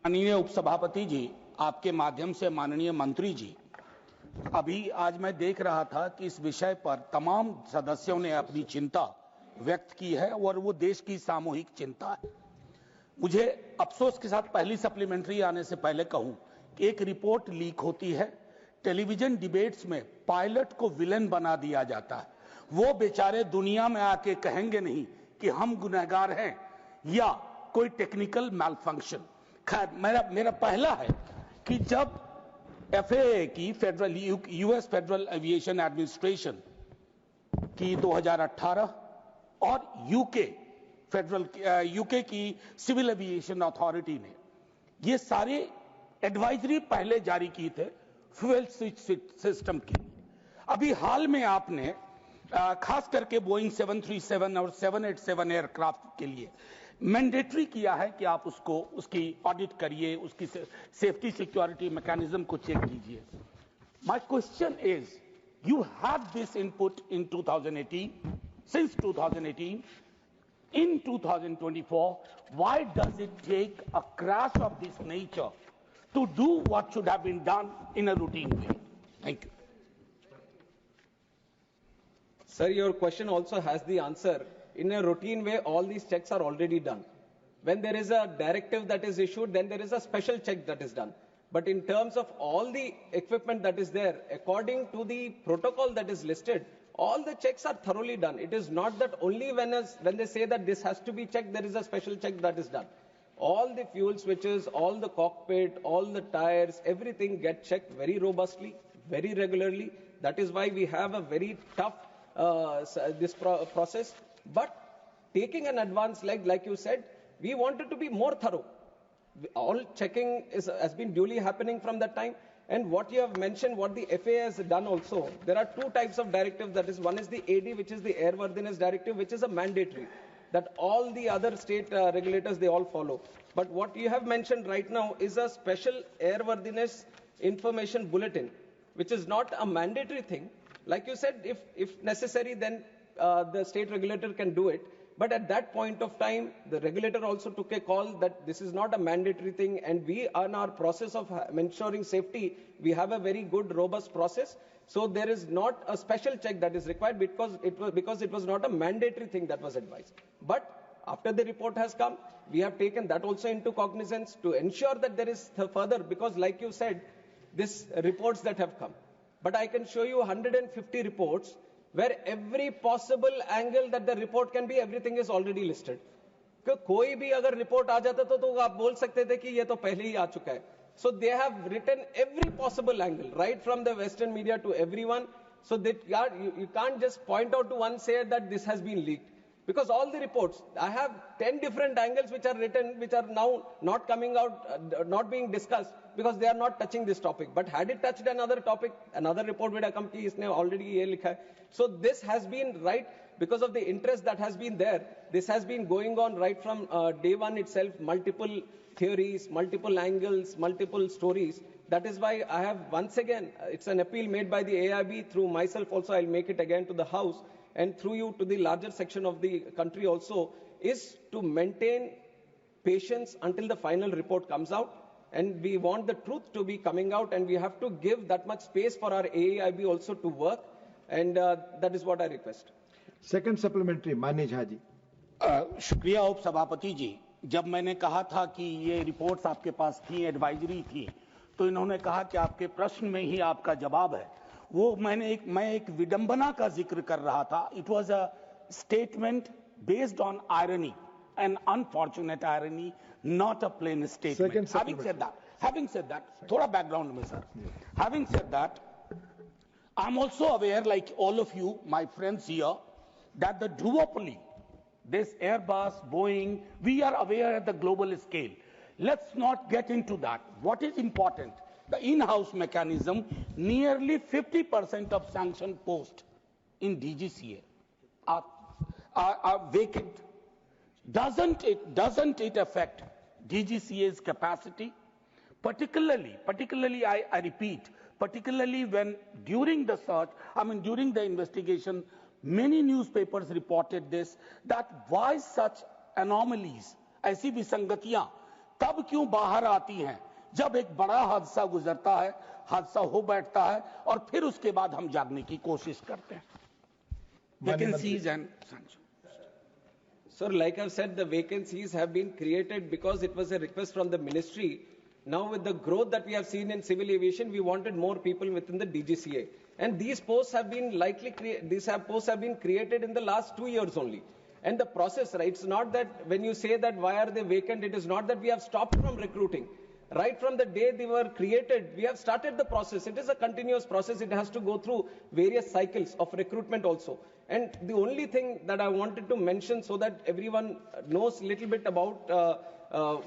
माननीय उपसभापति जी, आपके माध्यम से माननीय मंत्री जी, अभी आज मैं देख रहा था कि इस विषय पर तमाम सदस्यों ने अपनी चिंता व्यक्त की है और वो देश की सामूहिक चिंता है। मुझे अफसोस के साथ पहली सप्लीमेंट्री आने से पहले कहूं कि एक रिपोर्ट लीक होती है, टेलीविजन डिबेट्स में पायलट को विलेन बना दिया जाता है। वो बेचारे दुनिया में आके कहेंगे नहीं कि हम गुनहगार हैं या कोई टेक्निकल मैलफंक्शन। खैर, मेरा पहला है कि जब FAA की federal US federal aviation administration की 2018 और यूके की सिविल एविएशन अथॉरिटी ने ये सारे एडवाइजरी पहले जारी की थे फ्यूल स्विच सिस्टम की। अभी हाल में आपने खास करके बोइंग 737 और 787 एयरक्राफ्ट के लिए मैंडेटरी किया है कि आप उसकी ऑडिट करिए, उसकी सेफ्टी सिक्योरिटी मैकेनिज्म को चेक कीजिए। My question is, you have this input in 2018, since 2018, in 2024, why does it take a crash of this nature to do what should have been done in a routine way? Thank you. Sir, your question also has the answer. In a routine way, all these checks are already done. When there is a directive that is issued, then there is a special check that is done. But in terms of all the equipment that is there, according to the protocol that is listed, all the checks are thoroughly done. It is not that only when they say that this has to be checked, there is a special check that is done. All the fuel switches, all the cockpit, all the tires, everything get checked very robustly, very regularly. That is why we have a very tough process. But taking an advance leg, like you said, we wanted to be more thorough. All checking has been duly happening from that time. And what you have mentioned, what the FAA has done also, there are two types of directives. That is, one is the AD, which is the Airworthiness Directive, which is a mandatory that all the other state regulators, they all follow. But what you have mentioned right now is a special airworthiness information bulletin, which is not a mandatory thing. Like you said, if necessary, then the state regulator can do it. But at that point of time, the regulator also took a call that this is not a mandatory thing, and we, on our process of ensuring safety, we have a very good, robust process. So there is not a special check that is required because it was not a mandatory thing that was advised. But after the report has come, we have taken that also into cognizance to ensure that there is further, because like you said, these reports that have come. But I can show you 150 reports where every possible angle that the report can be, everything is already listed. कोई भी अगर report आ जाता तो आप बोल सकते थे कि ये तो पहले ही आ चुका है. So they have written every possible angle, right from the Western media to everyone. So that you can't just point out to one, say that this has been leaked. Because all the reports, I have 10 different angles which are written, which are now not coming out, not being discussed, because they are not touching this topic. But had it touched another topic, another report would have come ki isne already ye likha hai. So this has been right because of the interest that has been there. This has been going on right from day one itself, multiple theories, multiple angles, multiple stories. That is why I have once again, it's an appeal made by the AIB through myself also, I'll make it again to the House, and through you to the larger section of the country also, is to maintain patience until the final report comes out. And we want the truth to be coming out, and we have to give that much space for our AIB also to work. And that is what I request. Second supplementary, मान्य झा जी. शुक्रिया उप सभापति जी. जब मैंने कहा था कि ये रिपोर्ट्स आपके पास थी, एडवाइजरी थी, तो इन्होंने कहा कि आपके प्रश्न में ही आपका जवाब है. वो मैं एक विडंबना का जिक्र कर रहा था. It was a statement based on irony, an unfortunate irony, not a plain statement. Having said that, थोड़ा background में sir. Having said that, I'm also aware, like all of you, my friends here, that the duopoly, this Airbus, Boeing, we are aware at the global scale. Let's not get into that. What is important? The in-house mechanism, nearly 50% of sanctioned posts in DGCA are vacant. Doesn't it affect DGCA's capacity? Particularly, I repeat, particularly when during the search, during the investigation, many newspapers reported this, that why such anomalies, ऐसी विसंगतियां तब क्यों बाहर आती हैं जब एक बड़ा हादसा गुजरता है, हादसा हो बैठता है, और फिर उसके बाद हम जागने की कोशिश करते हैं। Vacancies and sanctions. Sir, like I've said, the vacancies have been created because it was a request from the ministry. Now, with the growth that we have seen in civil aviation, we wanted more people within the DGCA. And these posts have been posts have been created in the last 2 years only. And the process, right? It's not that when you say that why are they vacant, it is not that we have stopped from recruiting. Right from the day they were created, we have started the process. It is a continuous process. It has to go through various cycles of recruitment also. And the only thing that I wanted to mention so that everyone knows a little bit about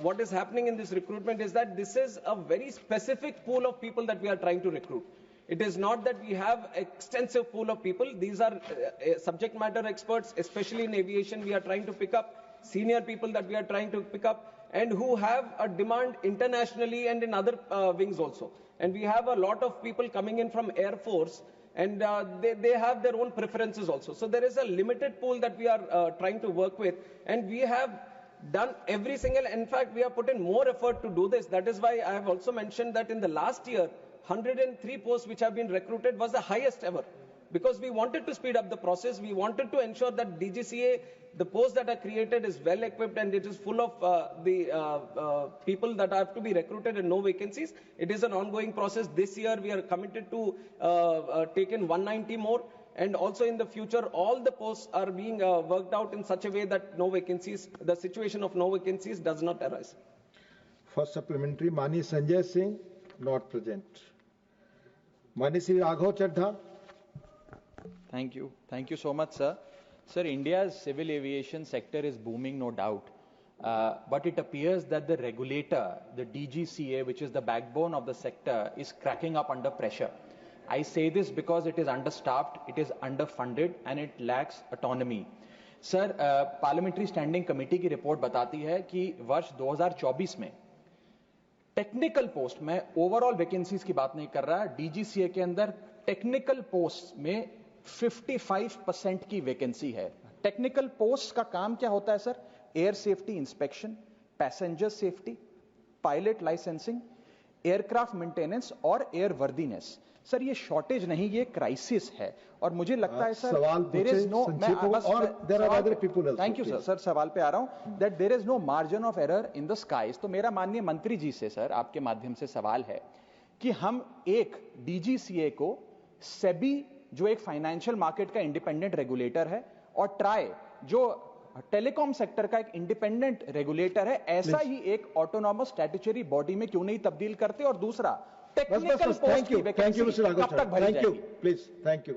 what is happening in this recruitment is that this is a very specific pool of people that we are trying to recruit. It is not that we have extensive pool of people. These are subject matter experts, especially in aviation. We are trying to pick up senior people that we are trying to pick up, and who have a demand internationally and in other wings also. And we have a lot of people coming in from Air Force, and they have their own preferences also. So there is a limited pool that we are trying to work with, and we have done every single, in fact, we have put in more effort to do this. That is why I have also mentioned that in the last year, 103 posts which have been recruited was the highest ever. Because we wanted to speed up the process, we wanted to ensure that DGCA, the posts that are created, is well equipped and it is full of the people that have to be recruited and no vacancies. It is an ongoing process. This year we are committed to take in 190 more, and also in the future all the posts are being worked out in such a way that no vacancies, the situation of no vacancies does not arise. First supplementary, Mani Sanjay Singh, not present. Mani Sri Raghav Chadha. Thank you. Thank you so much, sir. Sir, India's civil aviation sector is booming, no doubt. But it appears that the regulator, the DGCA, which is the backbone of the sector, is cracking up under pressure. I say this because it is understaffed, it is underfunded, and it lacks autonomy. Sir, Parliamentary Standing Committee की report बताती है कि वर्ष 2024 में technical post में overall vacancies की बात नहीं कर रहा, डीजीसीए के अंदर टेक्निकल पोस्ट में 55% की वैकेंसी है। टेक्निकल पोस्ट का काम क्या होता है sir? Air safety inspection, passenger safety, pilot licensing, aircraft maintenance और एयर वर्दीनेस। सर ये शॉर्टेज नहीं, ये क्राइसिस है। और मुझे लगता है sir there is no, thank you sir, sir सवाल पे आ रहा हूं, that there is no margin of error in the skies. तो मेरा माननीय मंत्री जी से सर आपके माध्यम से सवाल है कि हम एक डीजीसीए को, सेबी जो एक फाइनेंशियल मार्केट का इंडिपेंडेंट रेगुलेटर है, और ट्राई जो टेलीकॉम सेक्टर का एक इंडिपेंडेंट रेगुलेटर है, ऐसा ही एक ऑटोनॉमस स्टैट्यूटरी बॉडी में क्यों नहीं तब्दील करते? और दूसरा टेक्निकल पोस्ट की वैकेंसी कब तक भरी जाएगी? Please, thank you.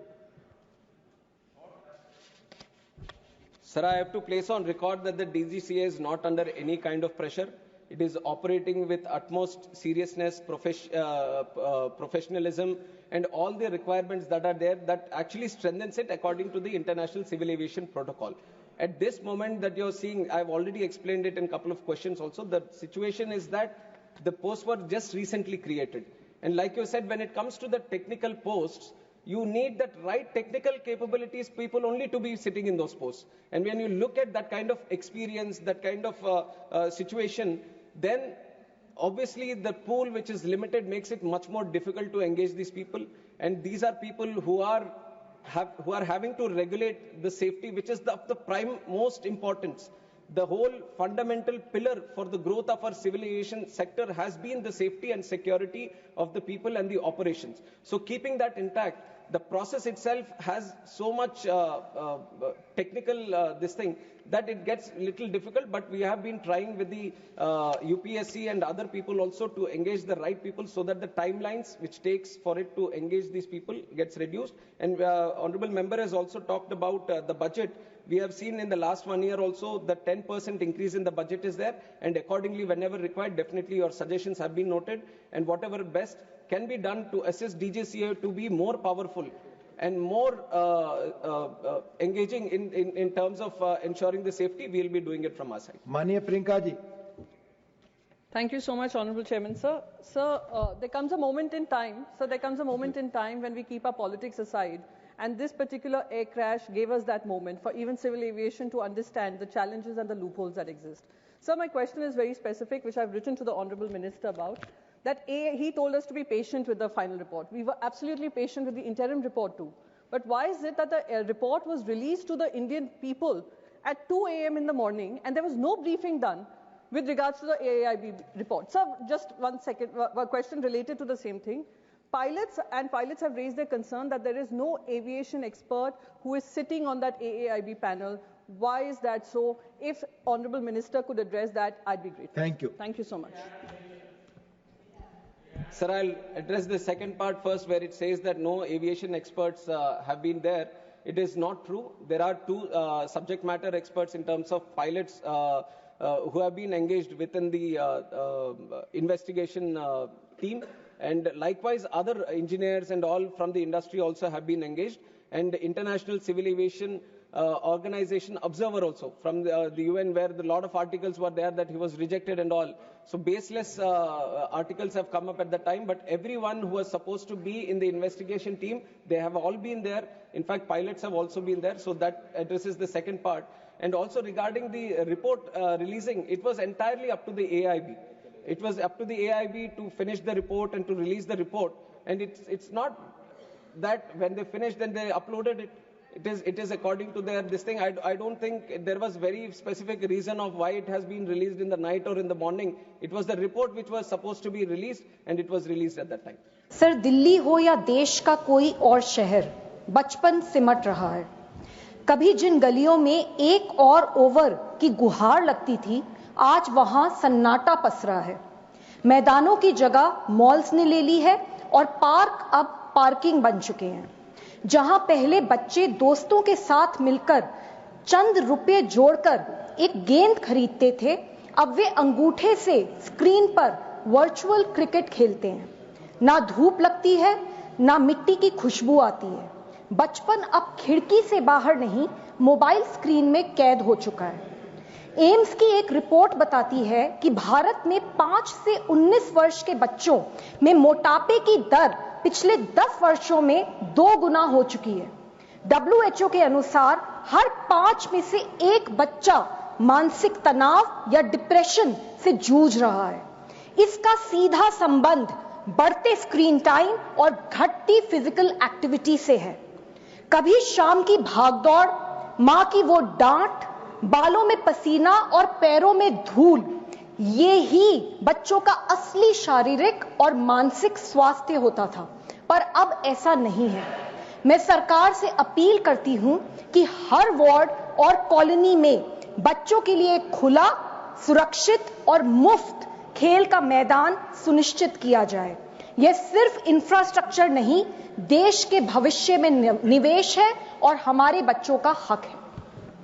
Sir, I have to place on record that the DGCA is not under any kind of pressure. It is operating with utmost seriousness, professionalism, and all the requirements that are there that actually strengthens it according to the International Civil Aviation Protocol. At this moment that you're seeing, I've already explained it in a couple of questions also, the situation is that the posts were just recently created. And like you said, when it comes to the technical posts, you need that right technical capabilities people only to be sitting in those posts. And when you look at that kind of experience, that kind of situation, then obviously the pool which is limited makes it much more difficult to engage these people. And these are people who are having to regulate the safety, which is of the prime most importance. The whole fundamental pillar for the growth of our civil aviation sector has been the safety and security of the people and the operations. So keeping that intact, the process itself has so much technical this thing that it gets little difficult, but we have been trying with the UPSC and other people also to engage the right people so that the timelines which takes for it to engage these people gets reduced. And Honorable Member has also talked about the budget. We have seen in the last 1 year also the 10% increase in the budget is there, and accordingly whenever required, definitely your suggestions have been noted, and whatever best can be done to assist DGCA to be more powerful and more engaging in terms of ensuring the safety, we will be doing it from our side. Mania Priyanka ji. Thank you so much, Honorable Chairman, sir. Sir, there comes a moment in time, when we keep our politics aside, and this particular air crash gave us that moment for even civil aviation to understand the challenges and the loopholes that exist. Sir, my question is very specific, which I've written to the Honorable Minister about. That he told us to be patient with the final report. We were absolutely patient with the interim report too. But why is it that the report was released to the Indian people at 2 a.m. in the morning and there was no briefing done with regards to the AIIB report? Sir, just one question related to the same thing. Pilots have raised their concern that there is no aviation expert who is sitting on that AIIB panel. Why is that so? If Honorable Minister could address that, I'd be grateful. Thank you. Thank you so much. Sir, I'll address the second part first, where it says that no aviation experts have been there. It is not true. There are two subject matter experts in terms of pilots who have been engaged within the investigation team. And likewise, other engineers and all from the industry also have been engaged. And International Civil Aviation Organization observer also from the UN, where a lot of articles were there that he was rejected and all. So baseless articles have come up at the time, but everyone who was supposed to be in the investigation team, they have all been there. In fact, pilots have also been there. So that addresses the second part. And also regarding the report releasing, it was entirely up to the AIIB. It was up to the AIIB to finish the report and to release the report. And it's not that when they finished, then they uploaded it. It is according to their this thing. I don't think there was very specific reason of why it has been released in the night or in the morning. It was the report which was supposed to be released, and it was released at that time. Sir, Delhi हो या देश का कोई और शहर, बचपन सिमट रहा है. कभी जिन गलियों में एक और ओवर की गुहार लगती थी, आज वहां सन्नाटा पसरा है. मैदानों की जगह मॉल्स ने ले ली है और पार्क अब पार्किंग बन चुके हैं. जहां पहले बच्चे दोस्तों के साथ मिलकर चंद रुपए जोड़कर एक गेंद खरीदते थे, अब वे अंगूठे से स्क्रीन पर वर्चुअल क्रिकेट खेलते हैं. ना धूप लगती है, ना मिट्टी की खुशबू आती है. बचपन अब खिड़की से बाहर नहीं, मोबाइल स्क्रीन में कैद हो चुका है. एम्स की एक रिपोर्ट बताती है कि भारत में 5 से 19 वर्ष के बच्चों में मोटापे की दर पिछले 10 वर्षों में 2 गुना हो चुकी है. WHO के अनुसार हर 5 में से 1 बच्चा मानसिक तनाव या डिप्रेशन से जूझ रहा है. इसका सीधा संबंध बढ़ते स्क्रीन टाइम और घटती फिजिकल एक्टिविटी से है. कभी शाम की भागदौड़, मां की वो डांट, बालों में पसीना और पैरों में धूल, ये ही बच्चों का असली शारीरिक और मानसिक स्वास्थ्य होता था. पर अब ऐसा नहीं है. मैं सरकार से अपील करती हूं कि हर वार्ड और कॉलोनी में बच्चों के लिए खुला, सुरक्षित और मुफ्त खेल का मैदान सुनिश्चित किया जाए. यह सिर्फ इंफ्रास्ट्रक्चर नहीं, देश के भविष्य में निवेश है और हमारे बच्चों का हक है.